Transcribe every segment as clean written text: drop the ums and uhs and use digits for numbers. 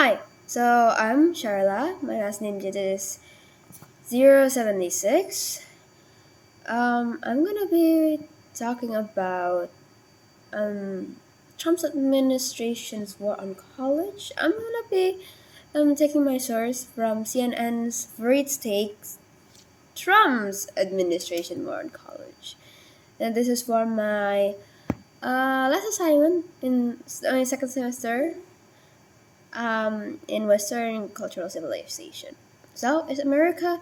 Hi, so I'm Sharla. My last name is 076. I'm gonna be talking about um, Trump's administration's war on college. I'm gonna be taking my source from CNN's Great Takes Trump's administration war on college. And this is for my last assignment in my second semester in Western cultural civilization. So, is America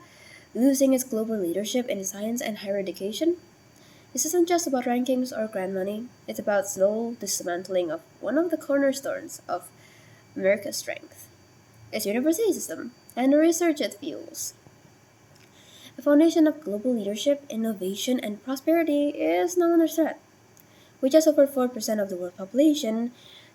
losing its global leadership in science and higher education? This isn't just about rankings or grant money, it's about slow dismantling of one of the cornerstones of America's strength its university system and the research it fuels. The foundation of global leadership, innovation, and prosperity is now under threat. With just over 4% of the world population,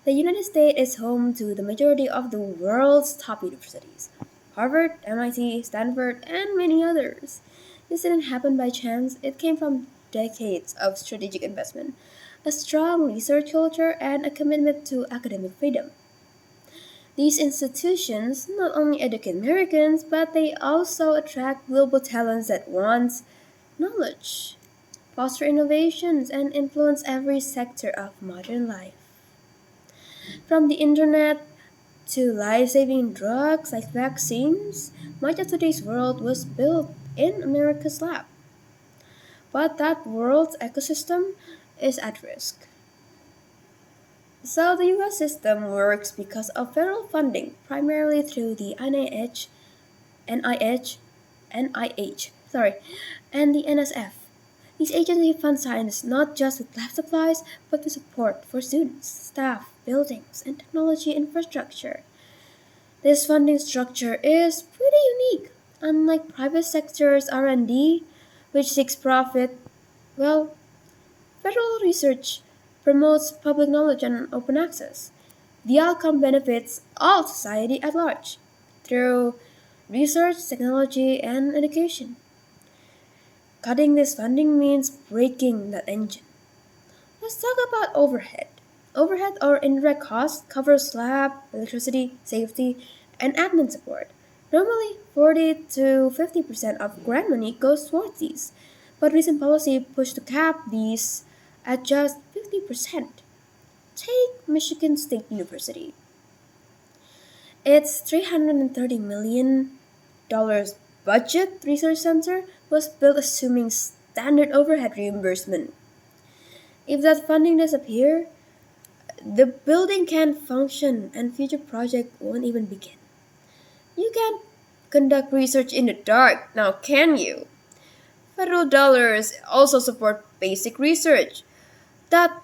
the United States is home to the majority of the world's top universities Harvard, MIT, Stanford, and many others. This didn't happen by chance, it came from decades of strategic investment, a strong research culture, and a commitment to academic freedom. These institutions not only educate Americans, but they also attract global talents that want knowledge, foster innovations, and influence every sector of modern life. From the internet to life saving drugs like vaccines, much of today's world was built in America's lab. But that world's ecosystem is at risk. So the US system works because of federal funding, primarily through the NIH, and the NSF. These agencies fund science not just with lab supplies, but with support for students, staff, buildings, and technology infrastructure. This funding structure is pretty unique. Unlike private sector's R&D, which seeks profit, well, federal research promotes public knowledge and open access. The outcome benefits all society at large through research, technology, and education. Cutting this funding means breaking that engine. Let's talk about overhead. Overhead or indirect costs covers lab, electricity, safety, and admin support. Normally, 40 to 50% of grant money goes towards these, but recent policy pushed to cap these at just 50%. Take Michigan State University. Its $330 million budget research center was built assuming standard overhead reimbursement. If that funding disappears, the building can't function and future projects won't even begin. You can't conduct research in the dark, now can you? Federal dollars also support basic research that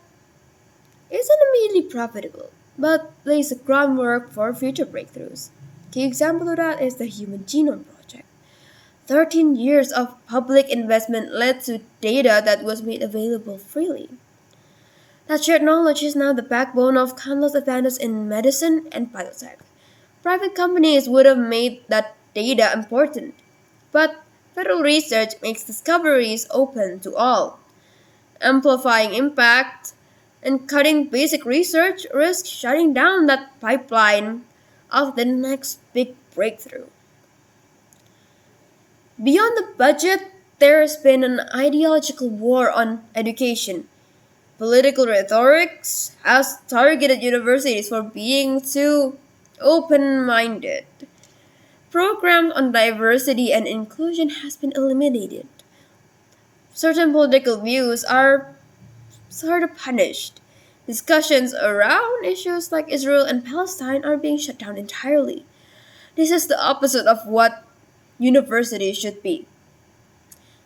isn't immediately profitable, but lays the groundwork for future breakthroughs. Key example of that is the Human Genome Project. 13 years of public investment led to data that was made available freely. That shared knowledge is now the backbone of countless advances in medicine and biotech. Private companies would have made that data important, but federal research makes discoveries open to all. Amplifying impact and cutting basic research risks shutting down that pipeline of the next big breakthrough. Beyond the budget, there has been an ideological war on education. Political rhetoric has targeted universities for being too open minded. Programs on diversity and inclusion has been eliminated. Certain political views are sort of punished. Discussions around issues like Israel and Palestine are being shut down entirely. This is the opposite of what universities should be.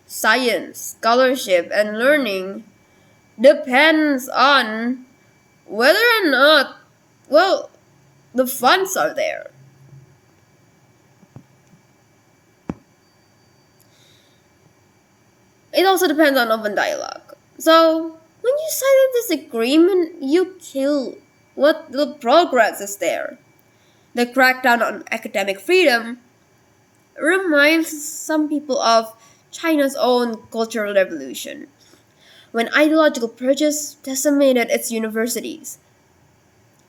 Science, scholarship, and learning depends on whether or not, well, the funds are there. It also depends on open dialogue. So, when you sign a disagreement, you kill what the progress is there. The crackdown on academic freedom reminds some people of China's own Cultural Revolution, when ideological purges decimated its universities.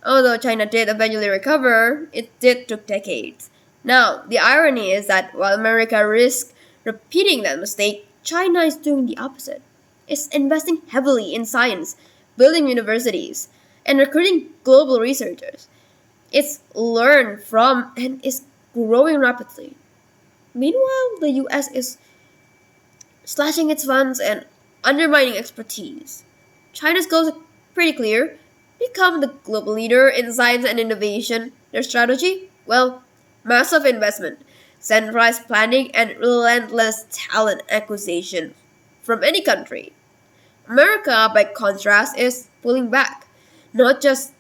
Although China did eventually recover, it did took decades. Now, the irony is that while America risks repeating that mistake, China is doing the opposite. It's investing heavily in science, building universities, and recruiting global researchers. It's learned from and is growing rapidly. Meanwhile, the US is slashing its funds and undermining expertise. China's goals are pretty clear: become the global leader in science and innovation. Their strategy? Well, massive investment, centralized planning, and relentless talent acquisition from any country. America, by contrast, is pulling back, not just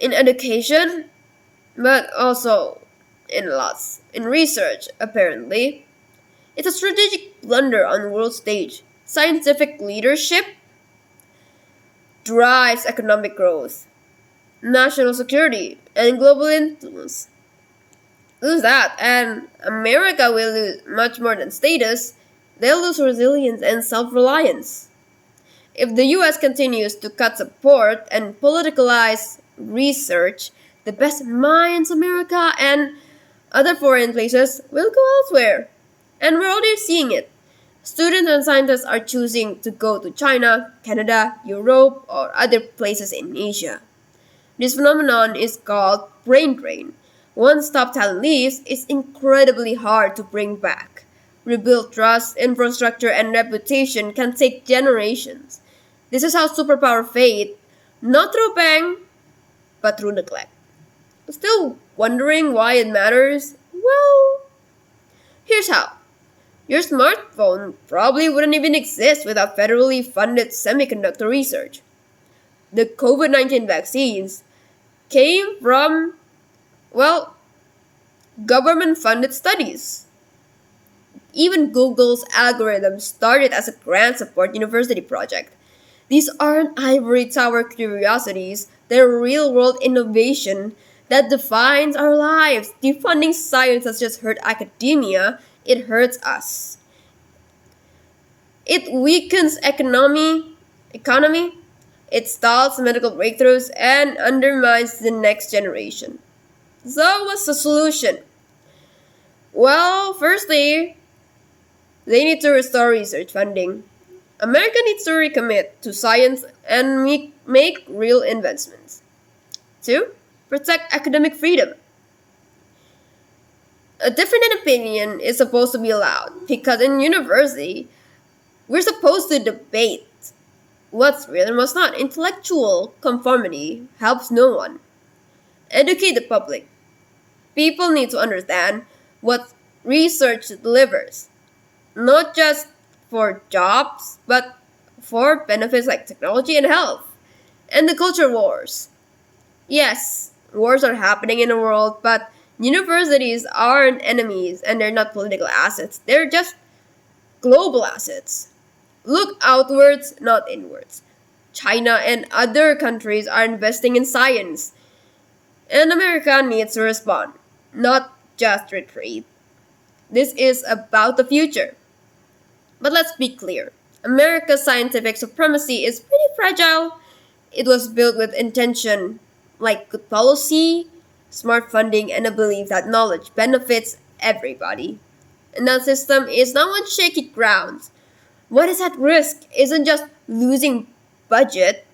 in education, but also in lots in research, apparently. It's a strategic blunder on the world stage. Scientific leadership drives economic growth, national security, and global influence. Lose that, and America will lose much more than status. They'll lose resilience and self reliance. If the US continues to cut support and politicalize research, the best minds America and other foreign places will go elsewhere. And we're already seeing it. Students and scientists are choosing to go to China, Canada, Europe, or other places in Asia. This phenomenon is called brain drain. Once top talent leaves, it's incredibly hard to bring back. Rebuild trust, infrastructure, and reputation can take generations. This is how superpower fade, not through bang, but through neglect. Still wondering why it matters? Well, here's how. Your smartphone probably wouldn't even exist without federally funded semiconductor research. The COVID-19 vaccines came from, well, government funded studies. Even Google's algorithm started as a grant support university project. These aren't ivory tower curiosities, they're real world innovation that defines our lives. Defunding science doesn't just hurt academia, it hurts us. It weakens economy, it stalls medical breakthroughs, and undermines the next generation. So, what's the solution? Well, firstly, they need to restore research funding. America needs to recommit to science and make real investments. 2. Protect academic freedom. A different opinion is supposed to be allowed because in university, we're supposed to debate what's real and what's not. Intellectual conformity helps no one. Educate the public. People need to understand what research delivers, not just for jobs, but for benefits like technology and health. And the culture wars. Yes, wars are happening in the world, but universities aren't enemies and they're not political assets. They're just global assets. Look outwards, not inwards. China and other countries are investing in science, and America needs to respond, not just retreat. This is about the future. But let's be clear. America's scientific supremacy is pretty fragile. It was built with intention, like good policy, smart funding, and a belief that knowledge benefits everybody. And that system is now on shaky ground. What is at risk isn't just losing budget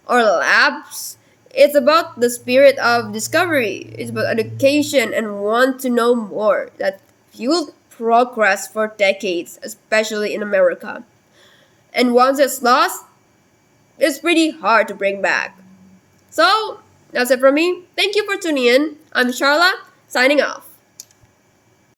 or labs. It's about the spirit of discovery. It's about education and want to know more that fueled progress for decades, especially in America. And once it's lost, it's pretty hard to bring back. So, that's it from me. Thank you for tuning in. I'm Sharla, signing off.